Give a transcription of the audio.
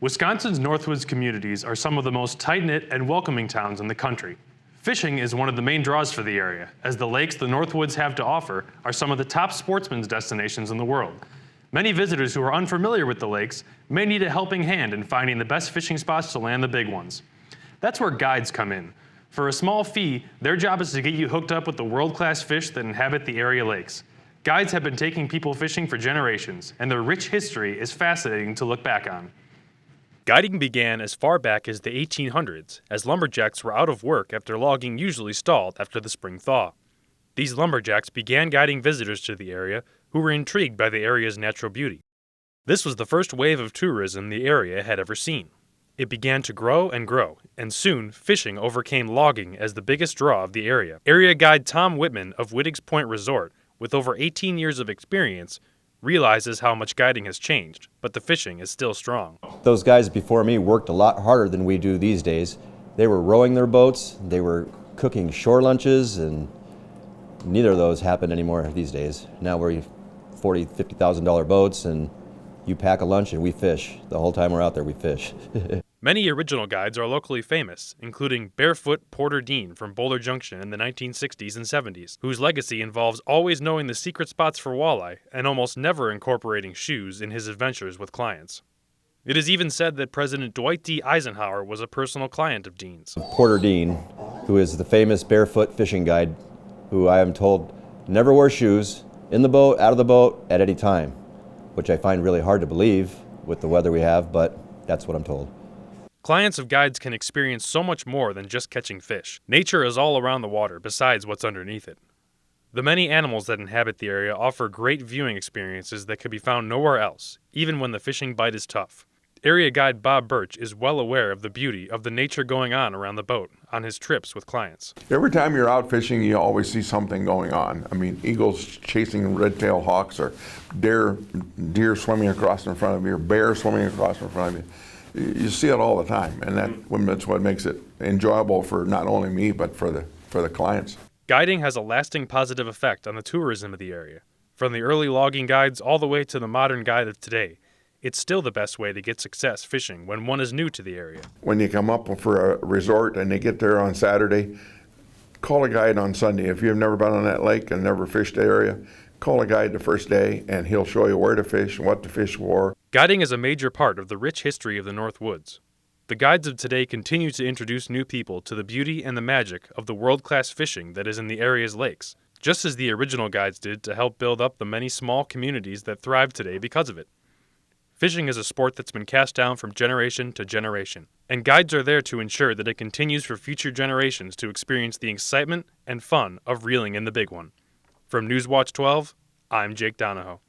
Wisconsin's Northwoods communities are some of the most tight-knit and welcoming towns in the country. Fishing is one of the main draws for the area, as the lakes the Northwoods have to offer are some of the top sportsmen's destinations in the world. Many visitors who are unfamiliar with the lakes may need a helping hand in finding the best fishing spots to land the big ones. That's where guides come in. For a small fee, their job is to get you hooked up with the world-class fish that inhabit the area lakes. Guides have been taking people fishing for generations, and their rich history is fascinating to look back on. Guiding began as far back as the 1800s, as lumberjacks were out of work after logging usually stalled after the spring thaw. These lumberjacks began guiding visitors to the area who were intrigued by the area's natural beauty. This was the first wave of tourism the area had ever seen. It began to grow, and soon fishing overcame logging as the biggest draw of the area. Area guide Tom Whitman of Whittick's Point Resort, with over 18 years of experience, realizes how much guiding has changed, but the fishing is still strong. Those guys before me worked a lot harder than we do these days. They were rowing their boats, they were cooking shore lunches, and neither of those happen anymore these days. Now we're $40,000, $50,000 boats, and you pack a lunch and we fish. The whole time we're out there, we fish. Many original guides are locally famous, including Barefoot Porter Dean from Boulder Junction in the 1960s and 70s, whose legacy involves always knowing the secret spots for walleye and almost never incorporating shoes in his adventures with clients. It is even said that President Dwight D. Eisenhower was a personal client of Dean's. Porter Dean, who is the famous barefoot fishing guide, who I am told never wore shoes, in the boat, out of the boat, at any time, which I find really hard to believe with the weather we have, but that's what I'm told. Clients of guides can experience so much more than just catching fish. Nature is all around the water besides what's underneath it. The many animals that inhabit the area offer great viewing experiences that could be found nowhere else, even when the fishing bite is tough. Area guide Bob Birch is well aware of the beauty of the nature going on around the boat on his trips with clients. Every time you're out fishing, you always see something going on. I mean, eagles chasing red-tailed hawks, or deer swimming across in front of you, or bears swimming across in front of you. You see it all the time, and that's what makes it enjoyable for not only me, but for the clients. Guiding has a lasting positive effect on the tourism of the area. From the early logging guides all the way to the modern guide of today, it's still the best way to get success fishing when one is new to the area. When you come up for a resort and they get there on Saturday, call a guide on Sunday. If you've never been on that lake and never fished the area, call a guide the first day and he'll show you where to fish and what to fish for. Guiding is a major part of the rich history of the Northwoods. The guides of today continue to introduce new people to the beauty and the magic of the world-class fishing that is in the area's lakes, just as the original guides did to help build up the many small communities that thrive today because of it. Fishing is a sport that's been passed down from generation to generation, and guides are there to ensure that it continues for future generations to experience the excitement and fun of reeling in the big one. From Newswatch 12, I'm Jake Donahoe.